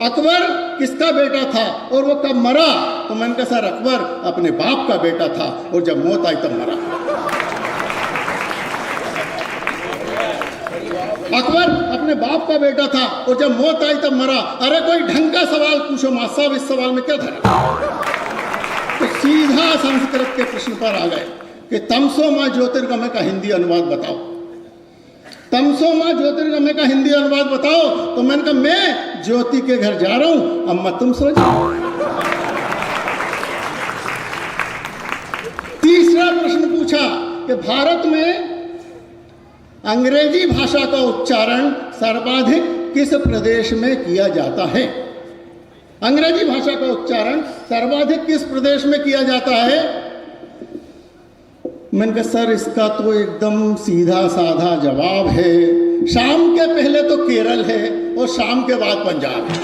अकबर किसका बेटा था और वो कब मरा? तो मैंने कहा सर अकबर अपने बाप का बेटा था और जब मौत आई तब मरा। अकबर अपने बाप का बेटा था और जब मौत आई तब मरा। अरे कोई ढंग का सवाल पूछो मां साहब, इस सवाल में क्या धरा? तो सीधा संस्कृत के प्रश्न पर आ गए कि तमसो मां ज्योतिर्गमय का हिंदी अनुवाद बताओ। तमसो मां ज्योतिर्गमय का हिंदी अनुवाद बताओ। तो मैंने कहा मैं ज्योति के घर जा रहा हूं, अम्मा तुम सो जाओ। तीसरा प्रश्न पूछा कि भारत में अंग्रेजी भाषा का उच्चारण सर्वाधिक किस प्रदेश में किया जाता है? अंग्रेजी भाषा का उच्चारण सर्वाधिक किस प्रदेश में किया जाता है? मैंने कहा सर इसका तो एकदम सीधा साधा जवाब है, शाम के पहले तो केरल है और शाम के बाद पंजाब है।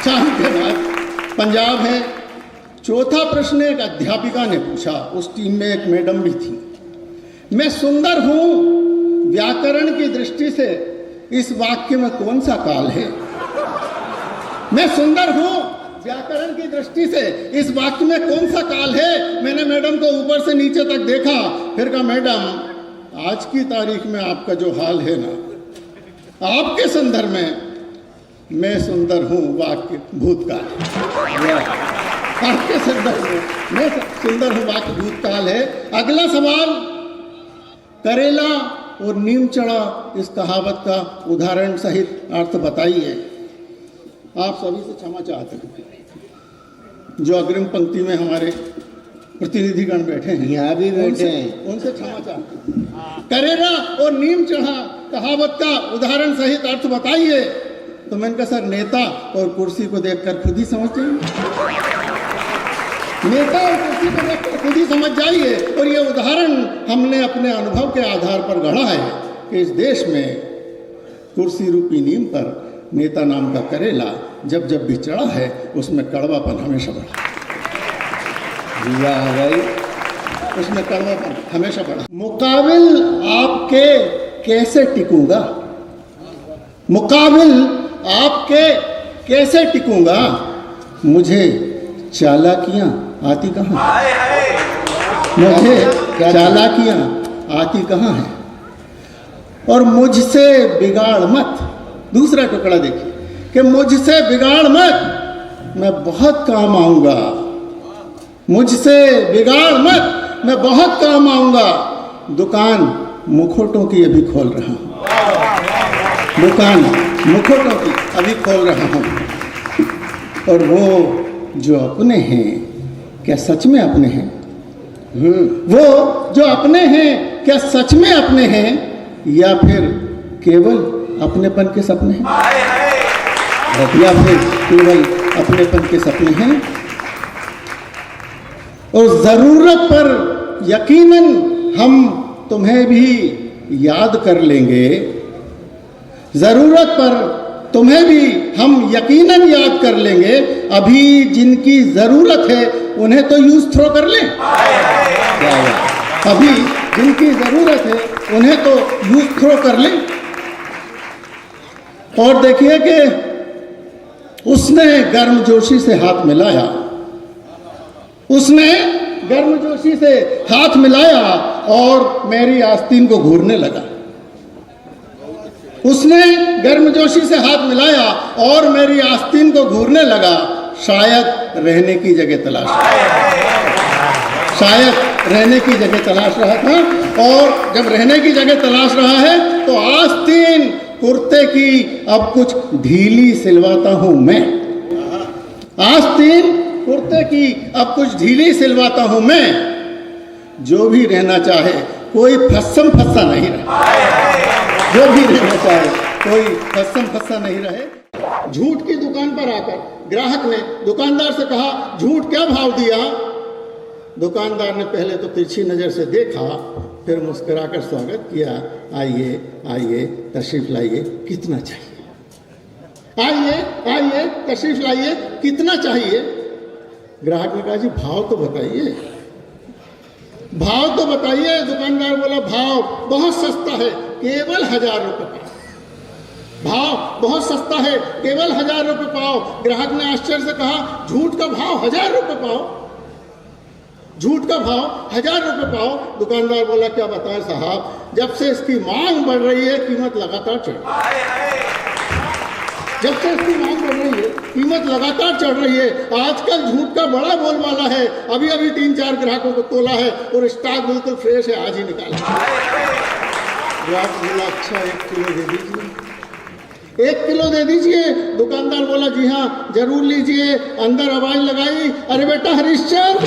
शाम के बाद पंजाब है। चौथा प्रश्न एक अध्यापिका ने पूछा, उस टीम में एक मैडम भी थी। मैं सुंदर हूं व्याकरण की दृष्टि से इस वाक्य में कौन सा काल है? मैं सुंदर हूं व्याकरण की दृष्टि से इस वाक्य में कौन सा काल है? मैंने मैडम को ऊपर से नीचे तक देखा, फिर कहा मैडम आज की तारीख में आपका जो हाल है ना, आपके संदर्भ में मैं सुंदर हूं वाक्य भूतकाल। आपके संदर्भ में मैं सुंदर हूं वाक्य भूतकाल है। अगला सवाल, करेला और नीम चढ़ा इस कहावत का उदाहरण सहित अर्थ बताइए। आप सभी से क्षमा चाहते हैं जो अग्रिम पंक्ति में हमारे प्रतिनिधिगण बैठे हैं, यहाँ भी बैठे हैं, उनसे क्षमा चाहते हैं। करेला और नीम चढ़ा कहावत का उदाहरण सहित अर्थ बताइए। तो मैंने कहा सर नेता और कुर्सी को देखकर खुद ही समझ जाइए। नेता और कुर्सी को देखकर खुद ही समझ जाइए। और ये उदाहरण हमने अपने अनुभव के आधार पर गढ़ा है कि इस देश में कुर्सी रूपी नीम पर नेता नाम का करेला जब जब भी चढ़ा है उसमें कड़वापन हमेशा बढ़ा। उसमें कड़वापन हमेशा बढ़ा। मुकाबिल आपके कैसे टिकूंगा? मुकाबिल आपके कैसे टिकूंगा? मुझे चालाकियां आती कहाँ? मुझे चालाकियां आती कहाँ है? और मुझसे बिगाड़ मत। दूसरा टुकड़ा देखिए कि मुझसे बिगाड़ मत, मैं बहुत काम आऊंगा। मुझसे बिगाड़ मत, मैं बहुत काम आऊंगा। दुकान मुखौटों की अभी खोल रहा हूं। दुकान मुखौटों की अभी खोल रहा हूं। और वो जो अपने हैं क्या सच में अपने हैं? वो जो अपने हैं क्या सच में अपने हैं या फिर केवल अपनेपन के सपने हैं? या फिर केवल अपनेपन के सपने हैं? और जरूरत पर यकीनन हम तुम्हें भी याद कर लेंगे। जरूरत पर तुम्हें भी हम यकीनन याद कर लेंगे। अभी जिनकी जरूरत है उन्हें तो यूज थ्रो कर लें। अभी जिनकी जरूरत है उन्हें तो यूज थ्रो कर लें। और देखिए कि उसने गर्मजोशी से हाथ मिलाया। उसने गर्मजोशी से हाथ मिलाया और मेरी आस्तीन को घूरने लगा। उसने गर्मजोशी से हाथ मिलाया और मेरी आस्तीन को घूरने लगा। शायद रहने की जगह तलाश शायद रहने की जगह तलाश रहा था। और जब रहने की जगह तलाश रहा है तो आस्तीन कुर्ते की अब कुछ ढीली सिलवाता हूं मैं। आस्तीन कुर्ते की अब कुछ ढीली सिलवाता हूं मैं। जो भी रहना चाहे कोई फस्सम फस्सा नहीं रहे। जो भी रहना चाहे कोई फस्सम फस्सा नहीं रहे। झूठ की दुकान पर आकर ग्राहक ने दुकानदार से कहा झूठ क्या भाव दिया? दुकानदार ने पहले तो तिरछी नजर से देखा, फिर मुस्कुराकर स्वागत किया। आइए आइए तशरीफ लाइए, कितना चाहिए? आइए आइए तशरीफ लाइए, कितना चाहिए? ग्राहक ने कहा जी भाव तो बताइए, भाव तो बताइए। दुकानदार बोला भाव बहुत सस्ता है, केवल 1000 रुपये का। भाव बहुत सस्ता है, केवल 1000 रुपये पाओ। ग्राहक ने आश्चर्य से कहा, झूठ का भाव 1000 रुपये पाओ, झूठ का भाव 1000 रुपये पाओ। दुकानदार बोला, क्या बताएं साहब, जब से इसकी मांग बढ़ रही है कीमत लगातार चढ़ रही है, जब से इसकी मांग बढ़ रही है कीमत लगातार चढ़ रही है। आजकल झूठ का बड़ा बोलबाला है। अभी अभी 3-4 ग्राहकों को तोला है और स्टॉक बिल्कुल फ्रेश है, आज ही निकाला। ग्राहक बोला, अच्छा 1 किलो दे दीजिए, 1 किलो दे दीजिए। दुकानदार बोला, जी हाँ जरूर लीजिए। अंदर आवाज लगाई, अरे बेटा हरिश्चंद्र,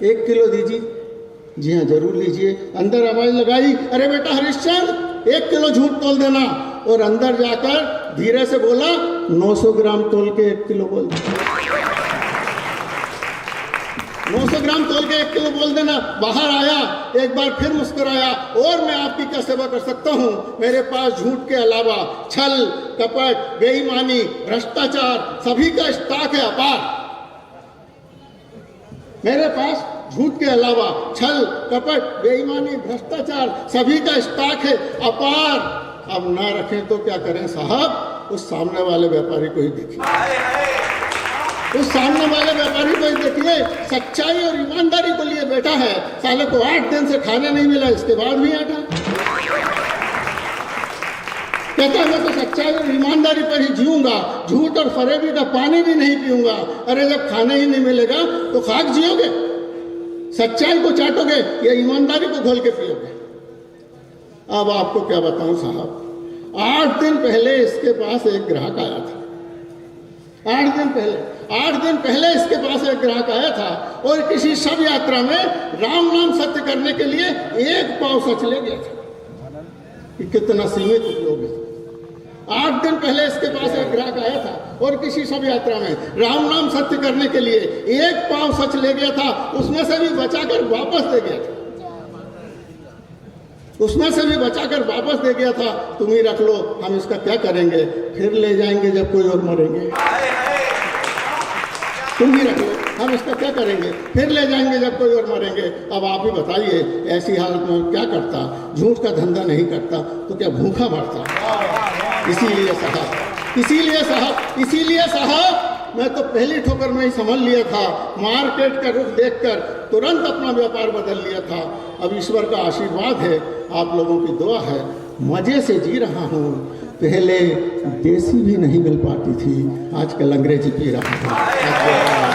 1 किलो दीजिए। जी हाँ जरूर लीजिए। अंदर आवाज लगाई, अरे बेटा हरिश्चंद्र 1 किलो झूठ तोल देना। और अंदर जाकर धीरे से बोला, 900 ग्राम तोल के 1 किलो बोल देना, 900 ग्राम तोल के 1 किलो बोल देना। बाहर आया, एक बार फिर मुस्कुराया, और मैं आपकी क्या सेवा कर सकता हूँ? मेरे पास झूठ के अलावा छल, कपट, बेईमानी, भ्रष्टाचार सभी का स्टॉक है अपार। मेरे पास झूठ के अलावा छल, कपट, बेईमानी, भ्रष्टाचार सभी का स्टॉक है अपार। अब ना रखें तो क्या करें साहब? उस सामने वाले व्यापारी को ही देखिए, उस सामने वाले व्यापारी को ही देखिए, सच्चाई और ईमानदारी को लिए बैठा है। साले को 8 दिन से खाने नहीं मिला, इसके बाद भी आटा कहता है, मैं तो सच्चाई और ईमानदारी पर ही जीऊंगा, झूठ और फरेबी का पानी भी नहीं पीऊंगा। अरे जब खाने ही नहीं मिलेगा तो खाक जियोगे? सच्चाई को चाटोगे या ईमानदारी को घोल के पियोगे? अब आपको क्या बताऊं साहब, 8 दिन पहले इसके पास एक ग्राहक आया था। 8 दिन पहले इसके पास एक ग्राहक आया था और किसी शव यात्रा में राम नाम सत्य करने के लिए 1 पाव सच ले गया था। कितना सीमित उपयोग है। 8 दिन पहले इसके पास एक ग्राहक आया था और किसी शव यात्रा में राम नाम सत्य करने के लिए 1 पाव सच ले गया था। उसमें से भी बचाकर वापस दे गया था, उसमें से भी बचाकर वापस दे गया था। तुम ही रख लो, हम इसका क्या करेंगे, फिर ले जाएंगे जब कोई और मरेंगे। तुम ही रख लो, हम इसका क्या करेंगे, फिर ले जाएंगे जब कोई और मरेंगे। अब आप ही बताइए, ऐसी हालत में क्या करता? झूठ का धंधा नहीं करता तो क्या भूखा मरता? इसीलिए साहब मैं तो पहली ठोकर में ही समझ लिया था, मार्केट का रुख देखकर तुरंत अपना व्यापार बदल लिया था। अब ईश्वर का आशीर्वाद है, आप लोगों की दुआ है, मजे से जी रहा हूँ। पहले देसी भी नहीं मिल पाती थी, आजकल अंग्रेजी पी रहा हूँ।